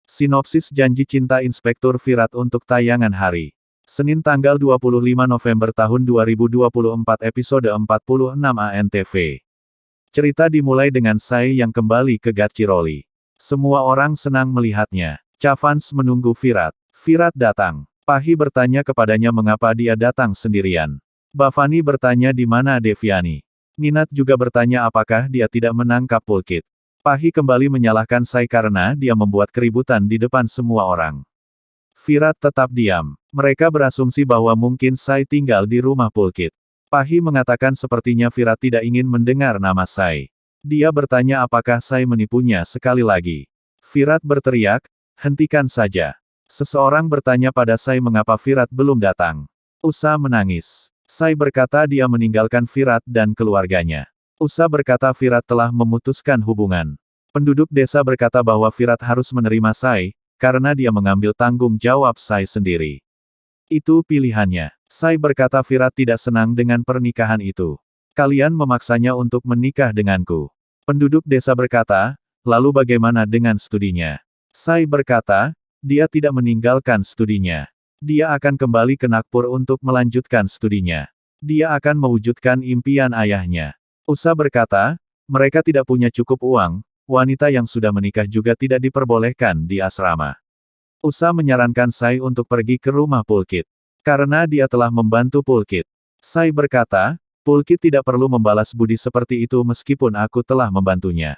Sinopsis Janji Cinta Inspektur Virat untuk tayangan hari Senin tanggal 25 November tahun 2024 episode 46 ANTV. Cerita dimulai dengan Sai yang kembali ke Gachiroli. Semua orang senang melihatnya. Chavans menunggu Virat. Virat datang. Pahi bertanya kepadanya mengapa dia datang sendirian. Bhavani bertanya di mana Devyani. Ninat juga bertanya apakah dia tidak menangkap Pulkit. Pahi kembali menyalahkan Sai karena dia membuat keributan di depan semua orang. Virat tetap diam. Mereka berasumsi bahwa mungkin Sai tinggal di rumah Pulkit. Pahi mengatakan sepertinya Virat tidak ingin mendengar nama Sai. Dia bertanya apakah Sai menipunya sekali lagi. Virat berteriak, hentikan saja. Seseorang bertanya pada Sai mengapa Virat belum datang. Usa menangis. Sai berkata dia meninggalkan Virat dan keluarganya. Usa berkata Virat telah memutuskan hubungan. Penduduk desa berkata bahwa Virat harus menerima Sai, karena dia mengambil tanggung jawab Sai sendiri. Itu pilihannya. Sai berkata Virat tidak senang dengan pernikahan itu. Kalian memaksanya untuk menikah denganku. Penduduk desa berkata, lalu bagaimana dengan studinya? Sai berkata, dia tidak meninggalkan studinya. Dia akan kembali ke Nagpur untuk melanjutkan studinya. Dia akan mewujudkan impian ayahnya. Usa berkata, mereka tidak punya cukup uang, wanita yang sudah menikah juga tidak diperbolehkan di asrama. Usa menyarankan Sai untuk pergi ke rumah Pulkit. Karena dia telah membantu Pulkit. Sai berkata, Pulkit tidak perlu membalas budi seperti itu meskipun aku telah membantunya.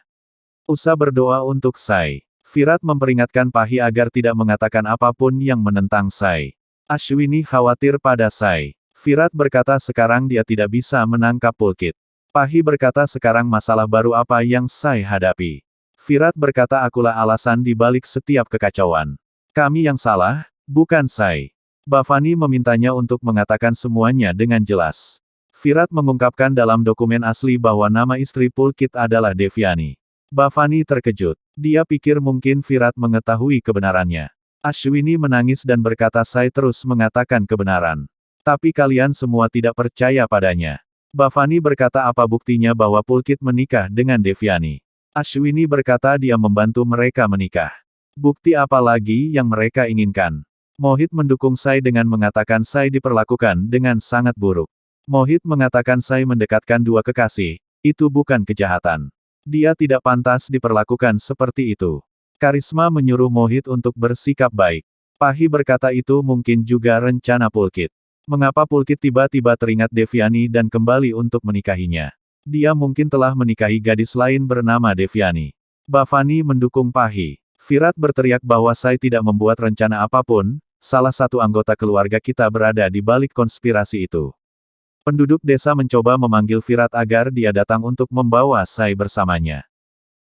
Usa berdoa untuk Sai. Virat memperingatkan Pahi agar tidak mengatakan apapun yang menentang Sai. Ashwini khawatir pada Sai. Virat berkata sekarang dia tidak bisa menangkap Pulkit. Pahi berkata sekarang masalah baru apa yang Sai hadapi. Virat berkata akulah alasan di balik setiap kekacauan. Kami yang salah, bukan Sai. Bhavani memintanya untuk mengatakan semuanya dengan jelas. Virat mengungkapkan dalam dokumen asli bahwa nama istri Pulkit adalah Devyani. Bhavani terkejut. Dia pikir mungkin Virat mengetahui kebenarannya. Ashwini menangis dan berkata Sai terus mengatakan kebenaran. Tapi kalian semua tidak percaya padanya. Bhavani berkata apa buktinya bahwa Pulkit menikah dengan Devyani. Ashwini berkata dia membantu mereka menikah. Bukti apa lagi yang mereka inginkan? Mohit mendukung Sai dengan mengatakan Sai diperlakukan dengan sangat buruk. Mohit mengatakan Sai mendekatkan dua kekasih, itu bukan kejahatan. Dia tidak pantas diperlakukan seperti itu. Karisma menyuruh Mohit untuk bersikap baik. Pahi berkata itu mungkin juga rencana Pulkit. Mengapa Pulkit tiba-tiba teringat Devyani dan kembali untuk menikahinya? Dia mungkin telah menikahi gadis lain bernama Devyani. Bhavani mendukung Pahi. Virat berteriak bahwa Sai tidak membuat rencana apapun, salah satu anggota keluarga kita berada di balik konspirasi itu. Penduduk desa mencoba memanggil Virat agar dia datang untuk membawa Sai bersamanya.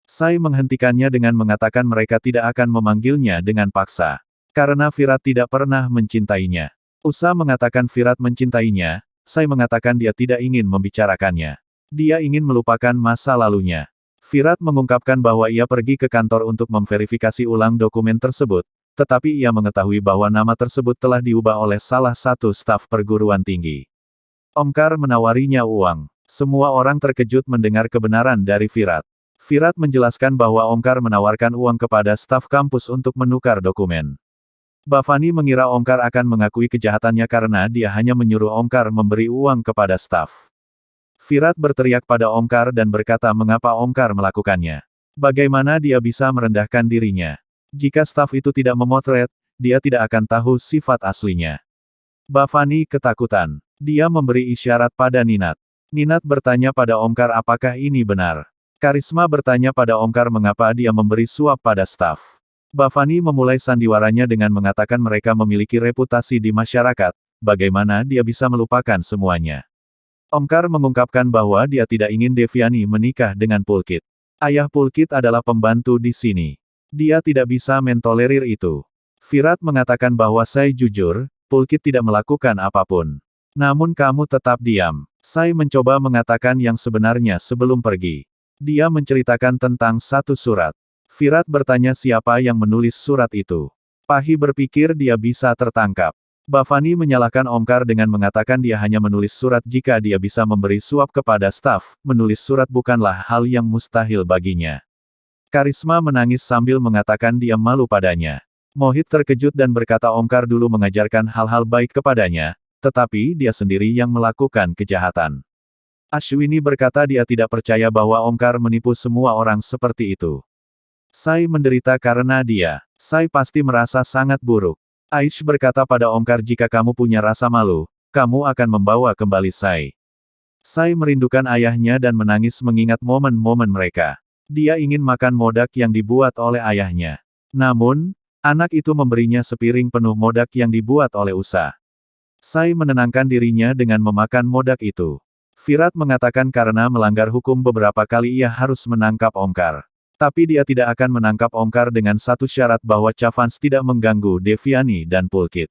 Sai menghentikannya dengan mengatakan mereka tidak akan memanggilnya dengan paksa. Karena Virat tidak pernah mencintainya. Usa mengatakan Virat mencintainya, Sai mengatakan dia tidak ingin membicarakannya. Dia ingin melupakan masa lalunya. Virat mengungkapkan bahwa ia pergi ke kantor untuk memverifikasi ulang dokumen tersebut, tetapi ia mengetahui bahwa nama tersebut telah diubah oleh salah satu staf perguruan tinggi. Omkar menawarinya uang. Semua orang terkejut mendengar kebenaran dari Virat. Virat menjelaskan bahwa Omkar menawarkan uang kepada staf kampus untuk menukar dokumen. Bhavani mengira Omkar akan mengakui kejahatannya karena dia hanya menyuruh Omkar memberi uang kepada staf. Virat berteriak pada Omkar dan berkata mengapa Omkar melakukannya. Bagaimana dia bisa merendahkan dirinya. Jika staf itu tidak memotret, dia tidak akan tahu sifat aslinya. Bhavani ketakutan. Dia memberi isyarat pada Ninat. Ninat bertanya pada Omkar apakah ini benar. Karisma bertanya pada Omkar mengapa dia memberi suap pada staf. Bhavani memulai sandiwaranya dengan mengatakan mereka memiliki reputasi di masyarakat, bagaimana dia bisa melupakan semuanya. Omkar mengungkapkan bahwa dia tidak ingin Devyani menikah dengan Pulkit. Ayah Pulkit adalah pembantu di sini. Dia tidak bisa mentolerir itu. Virat mengatakan bahwa Sai jujur, Pulkit tidak melakukan apapun. Namun kamu tetap diam. Sai mencoba mengatakan yang sebenarnya sebelum pergi. Dia menceritakan tentang satu surat. Virat bertanya siapa yang menulis surat itu. Pahi berpikir dia bisa tertangkap. Bhavani menyalahkan Omkar dengan mengatakan dia hanya menulis surat jika dia bisa memberi suap kepada staf, menulis surat bukanlah hal yang mustahil baginya. Karisma menangis sambil mengatakan dia malu padanya. Mohit terkejut dan berkata Omkar dulu mengajarkan hal-hal baik kepadanya, tetapi dia sendiri yang melakukan kejahatan. Ashwini berkata dia tidak percaya bahwa Omkar menipu semua orang seperti itu. Sai menderita karena dia. Sai pasti merasa sangat buruk. Aish berkata pada Omkar jika kamu punya rasa malu, kamu akan membawa kembali Sai. Sai merindukan ayahnya dan menangis mengingat momen-momen mereka. Dia ingin makan modak yang dibuat oleh ayahnya. Namun, anak itu memberinya sepiring penuh modak yang dibuat oleh Usa. Sai menenangkan dirinya dengan memakan modak itu. Virat mengatakan karena melanggar hukum beberapa kali ia harus menangkap Omkar. Tapi dia tidak akan menangkap Omkar dengan satu syarat bahwa Chavans tidak mengganggu Devyani dan Pulkit.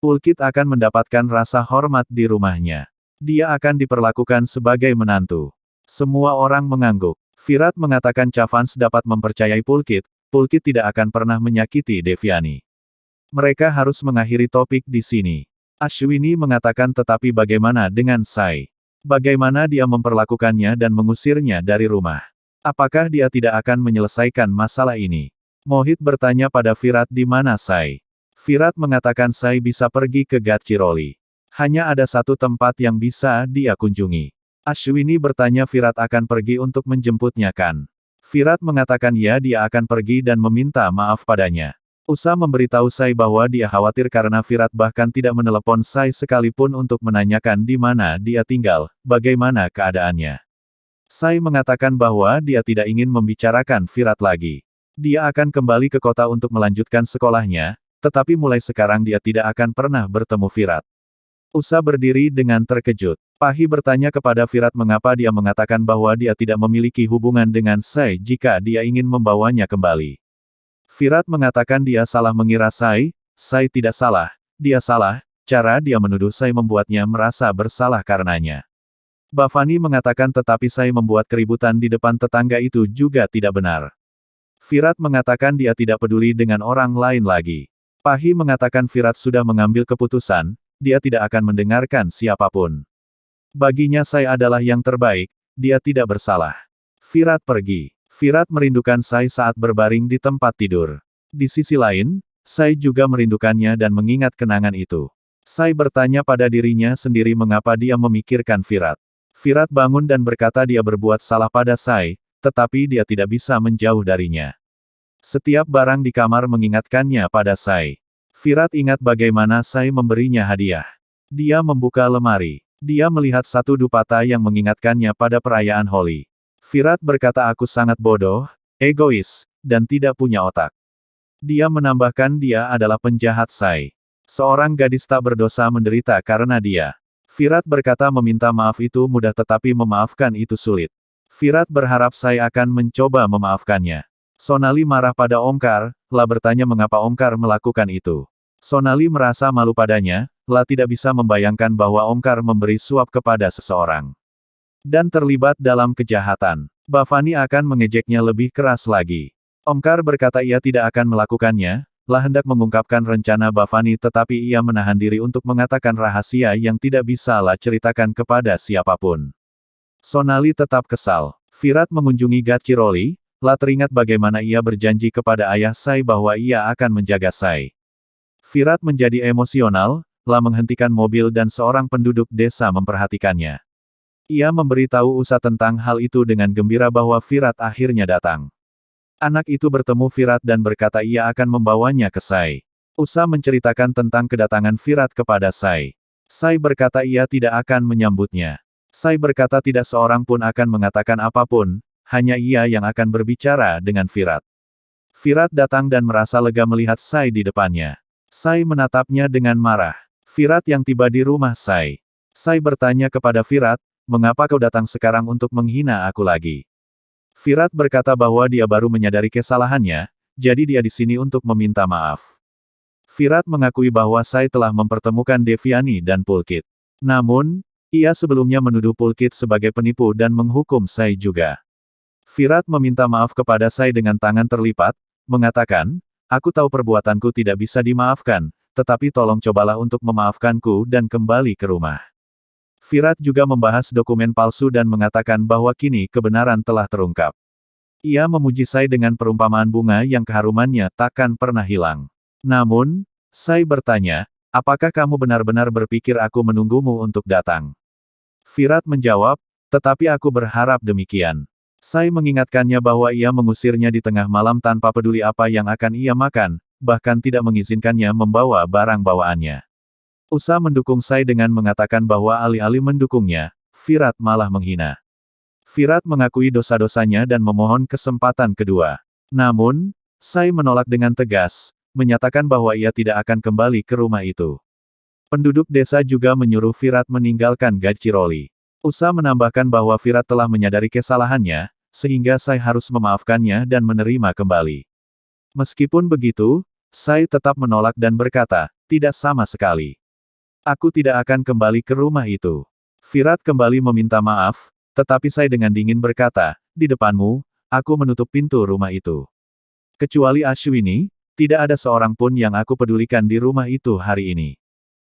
Pulkit akan mendapatkan rasa hormat di rumahnya. Dia akan diperlakukan sebagai menantu. Semua orang mengangguk. Virat mengatakan Chavans dapat mempercayai Pulkit, Pulkit tidak akan pernah menyakiti Devyani. Mereka harus mengakhiri topik di sini. Ashwini mengatakan tetapi bagaimana dengan Sai? Bagaimana dia memperlakukannya dan mengusirnya dari rumah? Apakah dia tidak akan menyelesaikan masalah ini? Mohit bertanya pada Virat di mana Sai. Virat mengatakan Sai bisa pergi ke Gadchiroli. Hanya ada satu tempat yang bisa dia kunjungi. Ashwini bertanya Virat akan pergi untuk menjemputnya kan? Virat mengatakan ya dia akan pergi dan meminta maaf padanya. Usa memberitahu Sai bahwa dia khawatir karena Virat bahkan tidak menelepon Sai sekalipun untuk menanyakan di mana dia tinggal, bagaimana keadaannya. Sai mengatakan bahwa dia tidak ingin membicarakan Virat lagi. Dia akan kembali ke kota untuk melanjutkan sekolahnya, tetapi mulai sekarang dia tidak akan pernah bertemu Virat. Usa berdiri dengan terkejut. Pahi bertanya kepada Virat mengapa dia mengatakan bahwa dia tidak memiliki hubungan dengan Sai jika dia ingin membawanya kembali. Virat mengatakan dia salah mengira Sai tidak salah, dia salah, cara dia menuduh Sai membuatnya merasa bersalah karenanya. Bhavani mengatakan tetapi Sai membuat keributan di depan tetangga itu juga tidak benar. Virat mengatakan dia tidak peduli dengan orang lain lagi. Pahi mengatakan Virat sudah mengambil keputusan, dia tidak akan mendengarkan siapapun. Baginya Sai adalah yang terbaik, dia tidak bersalah. Virat pergi. Virat merindukan Sai saat berbaring di tempat tidur. Di sisi lain, Sai juga merindukannya dan mengingat kenangan itu. Sai bertanya pada dirinya sendiri mengapa dia memikirkan Virat. Virat bangun dan berkata dia berbuat salah pada Sai, tetapi dia tidak bisa menjauh darinya. Setiap barang di kamar mengingatkannya pada Sai. Virat ingat bagaimana Sai memberinya hadiah. Dia membuka lemari. Dia melihat satu dupata yang mengingatkannya pada perayaan Holi. Virat berkata aku sangat bodoh, egois, dan tidak punya otak. Dia menambahkan dia adalah penjahat Sai. Seorang gadis tak berdosa menderita karena dia. Virat berkata meminta maaf itu mudah tetapi memaafkan itu sulit. Virat berharap Sai akan mencoba memaafkannya. Sonali marah pada Omkar, La bertanya mengapa Omkar melakukan itu. Sonali merasa malu padanya, La tidak bisa membayangkan bahwa Omkar memberi suap kepada seseorang. Dan terlibat dalam kejahatan. Bhavani akan mengejeknya lebih keras lagi. Omkar berkata ia tidak akan melakukannya, La hendak mengungkapkan rencana Bhavani tetapi ia menahan diri untuk mengatakan rahasia yang tidak bisa La ceritakan kepada siapapun. Sonali tetap kesal. Virat mengunjungi Gadchiroli, La teringat bagaimana ia berjanji kepada ayah Sai bahwa ia akan menjaga Sai. Virat menjadi emosional, La menghentikan mobil dan seorang penduduk desa memperhatikannya. Ia memberitahu Usa tentang hal itu dengan gembira bahwa Virat akhirnya datang. Anak itu bertemu Virat dan berkata ia akan membawanya ke Sai. Usa menceritakan tentang kedatangan Virat kepada Sai. Sai berkata ia tidak akan menyambutnya. Sai berkata tidak seorang pun akan mengatakan apapun, hanya ia yang akan berbicara dengan Virat. Virat datang dan merasa lega melihat Sai di depannya. Sai menatapnya dengan marah. Virat yang tiba di rumah Sai. Sai bertanya kepada Virat, mengapa kau datang sekarang untuk menghina aku lagi? Virat berkata bahwa dia baru menyadari kesalahannya, jadi dia di sini untuk meminta maaf. Virat mengakui bahwa Sai telah mempertemukan Devyani dan Pulkit. Namun, ia sebelumnya menuduh Pulkit sebagai penipu dan menghukum Sai juga. Virat meminta maaf kepada Sai dengan tangan terlipat, mengatakan, aku tahu perbuatanku tidak bisa dimaafkan, tetapi tolong cobalah untuk memaafkanku dan kembali ke rumah. Virat juga membahas dokumen palsu dan mengatakan bahwa kini kebenaran telah terungkap. Ia memuji Sai dengan perumpamaan bunga yang keharumannya takkan pernah hilang. Namun, Sai bertanya, apakah kamu benar-benar berpikir aku menunggumu untuk datang? Virat menjawab, tetapi aku berharap demikian. Sai mengingatkannya bahwa ia mengusirnya di tengah malam tanpa peduli apa yang akan ia makan, bahkan tidak mengizinkannya membawa barang bawaannya. Usa mendukung Sai dengan mengatakan bahwa alih-alih mendukungnya, Virat malah menghina. Virat mengakui dosa-dosanya dan memohon kesempatan kedua. Namun, Sai menolak dengan tegas, menyatakan bahwa ia tidak akan kembali ke rumah itu. Penduduk desa juga menyuruh Virat meninggalkan Gadchiroli. Usa menambahkan bahwa Virat telah menyadari kesalahannya, sehingga Sai harus memaafkannya dan menerima kembali. Meskipun begitu, Sai tetap menolak dan berkata, tidak sama sekali. Aku tidak akan kembali ke rumah itu. Virat kembali meminta maaf, tetapi Sai dengan dingin berkata, di depanmu, aku menutup pintu rumah itu. Kecuali Ashwini, tidak ada seorang pun yang aku pedulikan di rumah itu hari ini.